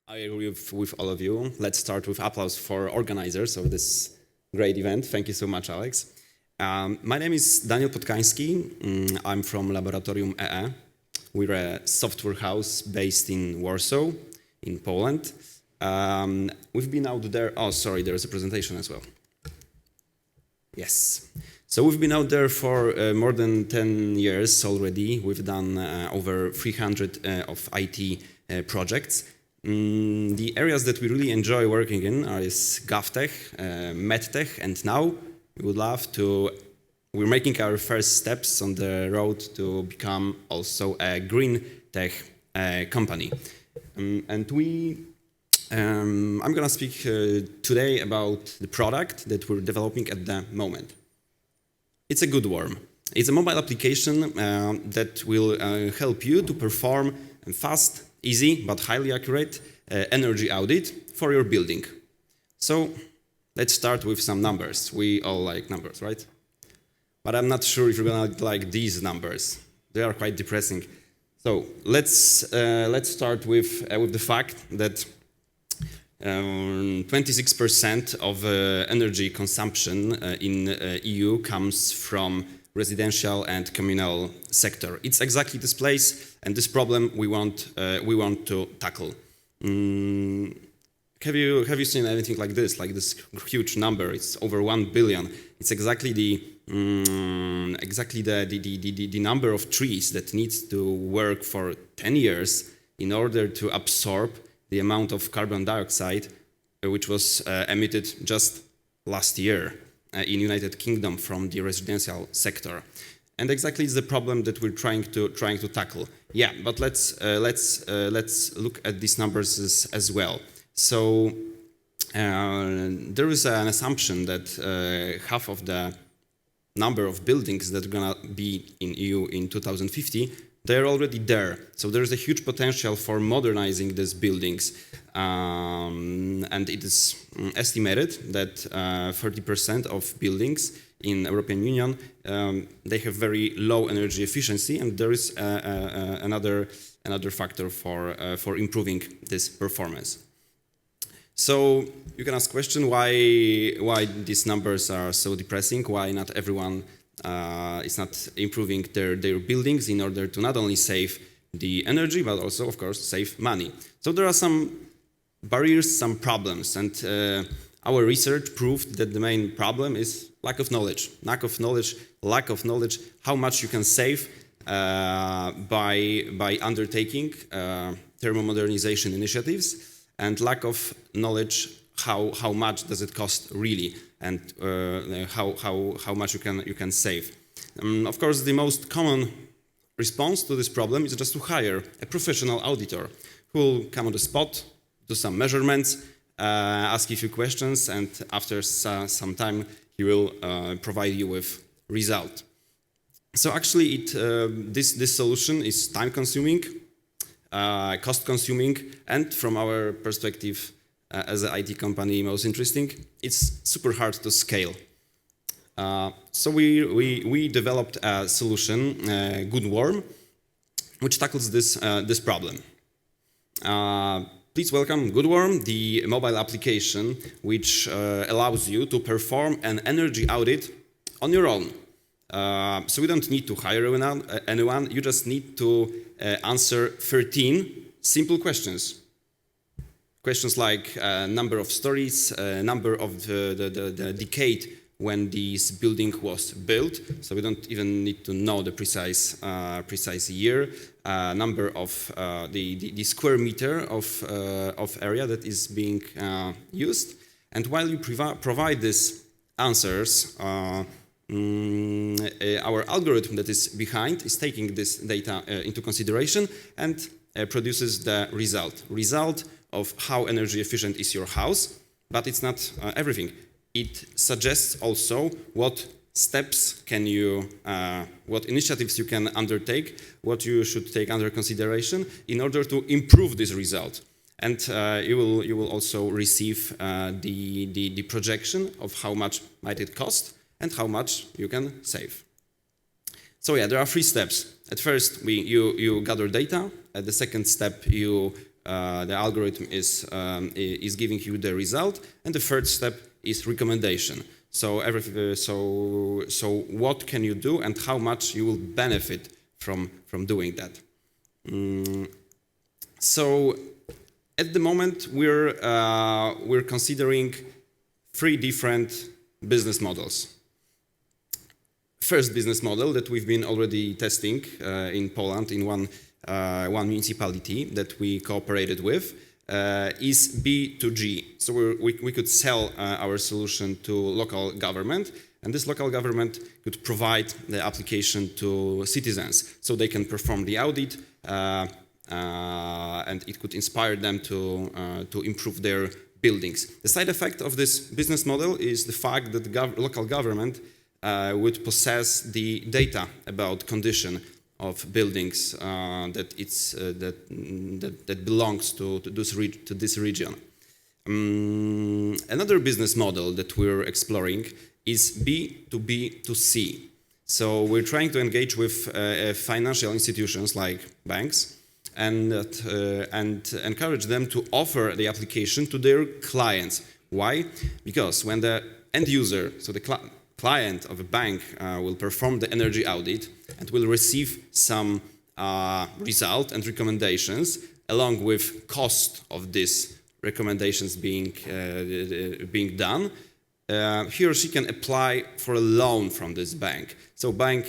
I agree with all of you. Let's start with applause for organizers of this great event. Thank you so much, Alex. My name is Daniel Potkanski. I'm from Laboratorium EE. We're a software house based in Warsaw, in Poland. We've been out there. Oh, sorry, there's a presentation as well. Yes. So we've been out there for more than 10 years already. We've done over 300 of IT projects. The areas that we really enjoy working in are GovTech, MedTech, and now we're making our first steps on the road to become also a green tech company. I'm going to speak today about the product that we're developing at the moment. It's a goodWARM. It's a mobile application that will help you to perform a fast, easy, but highly accurate energy audit for your building. So let's start with some numbers. We all like numbers, right? But I'm not sure if you're gonna like these numbers. They are quite depressing. So let's start with the fact that 26% of energy consumption in EU comes from residential and communal sector. It's exactly this place and this problem we want to tackle. Have you seen anything like this huge number? It's over 1 billion. It's exactly the number of trees that needs to work for 10 years in order to absorb the amount of carbon dioxide which was emitted just last year in United Kingdom from the residential sector. And exactly is the problem that we're trying to tackle. Yeah, but let's look at these numbers as well. So there is an assumption that half of the number of buildings that are gonna be in EU in 2050, they're already there. So there's a huge potential for modernizing these buildings. And it is estimated that 30% of buildings in European Union, they have very low energy efficiency, and there is another factor for improving this performance. So you can ask question why these numbers are so depressing, why not everyone is not improving their buildings in order to not only save the energy, but also, of course, save money. So there are some barriers, some problems, and our research proved that the main problem is lack of knowledge, how much you can save by undertaking thermomodernization initiatives, and lack of knowledge how much does it cost really, and how much you can save. Of course, the most common response to this problem is just to hire a professional auditor who will come on the spot, do some measurements, ask you a few questions, and after some time he will provide you with result. So actually this solution is time-consuming, cost-consuming, and from our perspective as an IT company, most interesting, it's super hard to scale. So we developed a solution, goodWARM, which tackles this problem. Please welcome goodWARM, the mobile application which allows you to perform an energy audit on your own. So we don't need to hire anyone, you just need to answer 13 simple questions. Questions like number of stories, number of the decade when this building was built, so we don't even need to know the precise year, number of the square meter of area that is being used. And while you provide these answers, our algorithm that is behind is taking this data into consideration and produces the result of how energy efficient is your house, but it's not everything. It suggests also what steps what initiatives you can undertake, what you should take under consideration in order to improve this result. And you will also receive the projection of how much might it cost and how much you can save. So yeah, there are 3 steps. At first, you gather data. At the second step, you the algorithm is giving you the result, and the third step is recommendation. So what can you do and how much you will benefit from doing that. So at the moment we're considering 3 different business models. First business model that we've been already testing in Poland in one municipality that we cooperated with is B2G. So we could sell our solution to local government, and this local government could provide the application to citizens so they can perform the audit, and it could inspire them to improve their buildings. The side effect of this business model is the fact that the local government would possess the data about condition of buildings that belongs to this region. Another business model that we're exploring is B2B2C. So we're trying to engage with financial institutions like banks and encourage them to offer the application to their clients. Why? Because when the end user, so the client of a bank will perform the energy audit and will receive some result and recommendations along with cost of these recommendations being done, he or she can apply for a loan from this bank. So bank,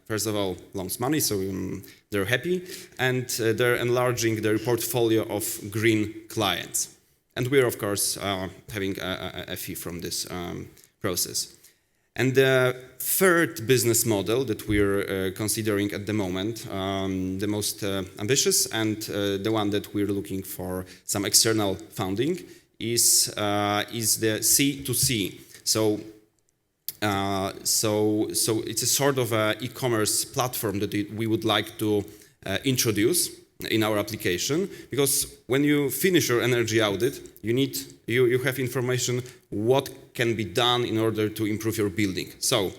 first of all, loans money, so they're happy, and they're enlarging their portfolio of green clients. And we're, of course, having a fee from this process. And the third business model that we're considering at the moment, the most ambitious and the one that we're looking for some external funding, is the C2C. So it's a sort of a e-commerce platform that we would like to introduce in our application, because when you finish your energy audit, you have information what can be done in order to improve your building. So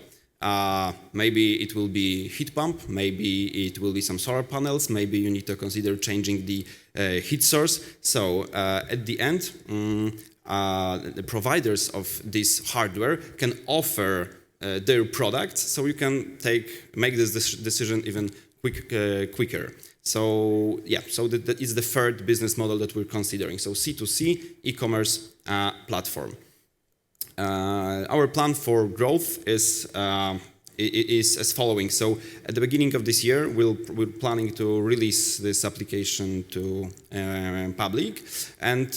maybe it will be heat pump, maybe it will be some solar panels, maybe you need to consider changing the heat source. So at the end, the providers of this hardware can offer their products, so you can make this decision even quicker. So yeah, so that is the third business model that we're considering. So C2C e-commerce platform. Our plan for growth is as following. So at the beginning of this year, we're planning to release this application to public, and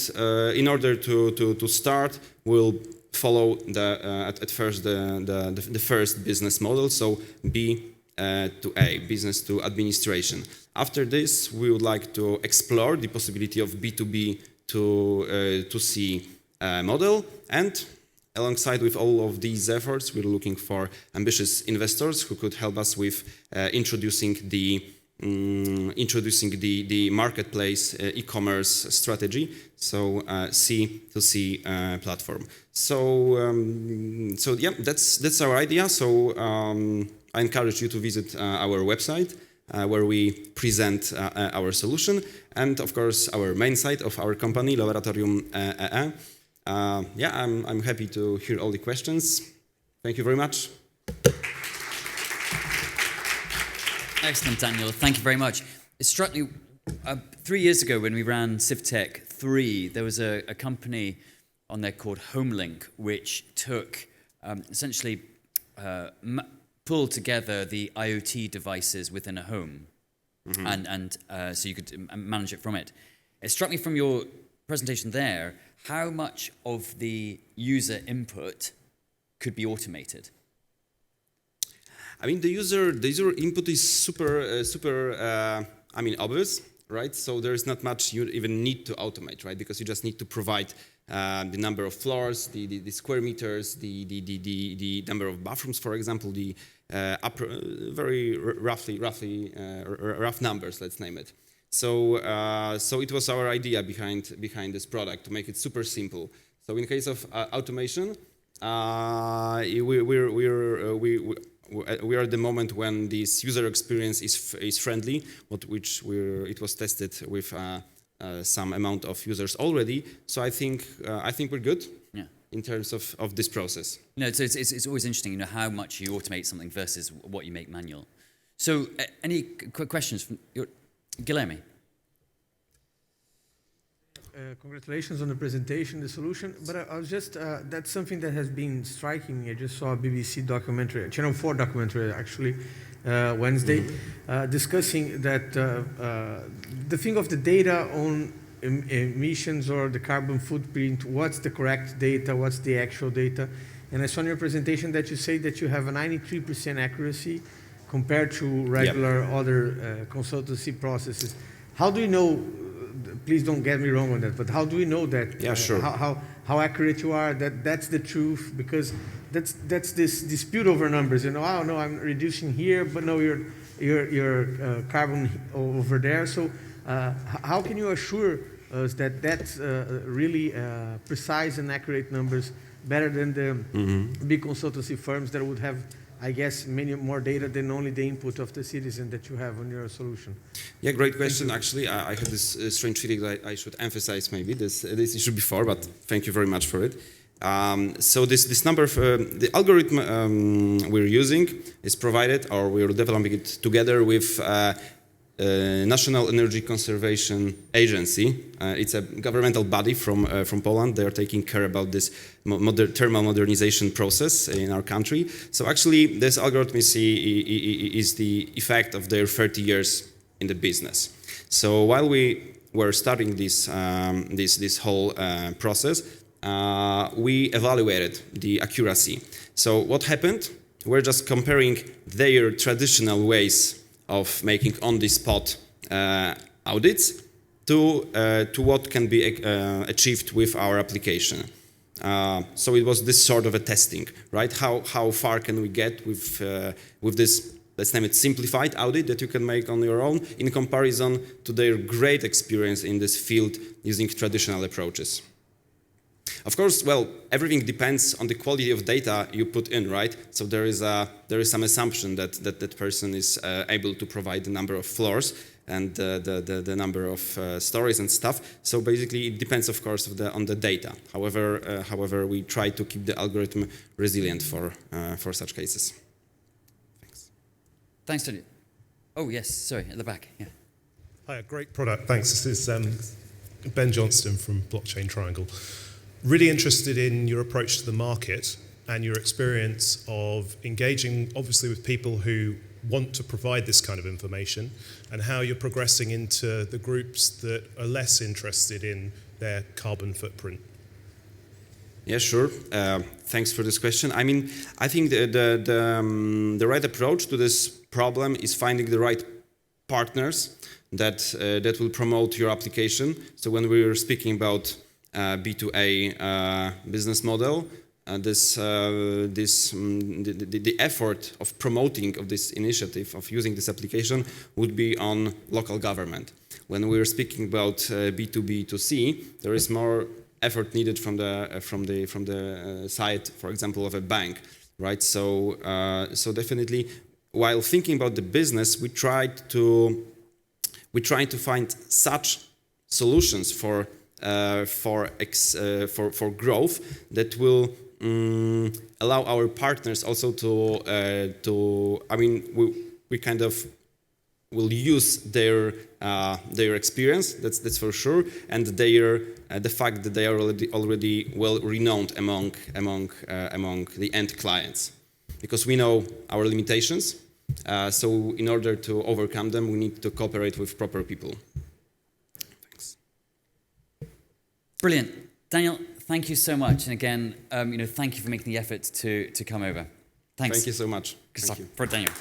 in order to start, we'll follow at first the first business model. So B to A, business to administration. After this, we would like to explore the possibility of B2B to C model, and alongside with all of these efforts, we're looking for ambitious investors who could help us with introducing the marketplace e-commerce strategy, so C2C platform. So yeah, that's our idea. So I encourage you to visit our website where we present our solution, and of course our main site of our company, Laboratorium. Yeah, I'm happy to hear all the questions. Thank you very much. Excellent, Daniel. Thank you very much. It struck me 3 years ago when we ran CivTech 3, there was a company on there called HomeLink, which took essentially pulled together the IoT devices within a home, and so you could manage it from it. It struck me from your presentation there how much of the user input could be automated. I mean, the user input is super obvious, right? So there is not much you even need to automate, right? Because you just need to provide the number of floors, the square meters, the number of bathrooms, for example, the very rough numbers, let's name it. So it was our idea behind this product, to make it super simple. So in case of automation, we are at the moment when this user experience is friendly, it was tested with some amount of users already. So I think we're good. Yeah. In terms of this process. No, it's always interesting, you know, how much you automate something versus what you make manual. So, any quick questions from Guilherme? Congratulations on the presentation, the solution. But I was just, that's something that has been striking me. I just saw a BBC documentary, Channel 4 documentary actually, Wednesday, discussing that the thing of the data on emissions or the carbon footprint, what's the correct data, what's the actual data. And I saw in your presentation that you say that you have a 93% accuracy compared to regular other consultancy processes. How do you know, please don't get me wrong on that, but how do we know that? Yeah, sure. How accurate you are, that's the truth? Because that's this dispute over numbers. You know, oh no, I'm reducing here, but no, your carbon over there. So how can you assure us that that's really precise and accurate numbers, better than the big consultancy firms that would have, I guess, many more data than only the input of the citizen that you have on your solution? Yeah, great question. Actually, I have this strange feeling that I should emphasize maybe this issue before, but thank you very much for it. So this number of the algorithm we're using is provided, or we're developing it together with National Energy Conservation Agency. It's a governmental body from Poland. They are taking care about this thermal modernization process in our country. So actually, this algorithm is the effect of their 30 years in the business. So while we were starting this whole process, we evaluated the accuracy. So what happened? We're just comparing their traditional ways of making on-the-spot audits to what can be achieved with our application. So it was this sort of a testing, right? How far can we get with this, let's name it, simplified audit that you can make on your own in comparison to their great experience in this field using traditional approaches. Of course, well, everything depends on the quality of data you put in, right? So there is some assumption that person is able to provide the number of floors and the number of stories and stuff. So basically, it depends, of course, on the data. However, we try to keep the algorithm resilient for such cases. Thanks. Thanks, Tony. Oh yes, sorry, at the back. Yeah. Hi, great product. Thanks. This is Ben Johnston from Blockchain Triangle. Really interested in your approach to the market and your experience of engaging, obviously, with people who want to provide this kind of information, and how you're progressing into the groups that are less interested in their carbon footprint. Yeah, sure. Thanks for this question. I mean, I think the right approach to this problem is finding the right partners that will promote your application. So when we were speaking about B2A business model, the effort of promoting of this initiative of using this application would be on local government. When we are speaking about B2B2C, there is more effort needed from the side, for example, of a bank, right? So definitely, while thinking about the business, we try to find such solutions for growth that will allow our partners also to I mean, we kind of will use their experience, that's for sure, and the fact that they are already well renowned among the end clients, because we know our limitations. So in order to overcome them, we need to cooperate with proper people. Brilliant. Daniel, thank you so much. And again, thank you for making the effort to come over. Thanks. Thank you so much. Thank you. For Daniel.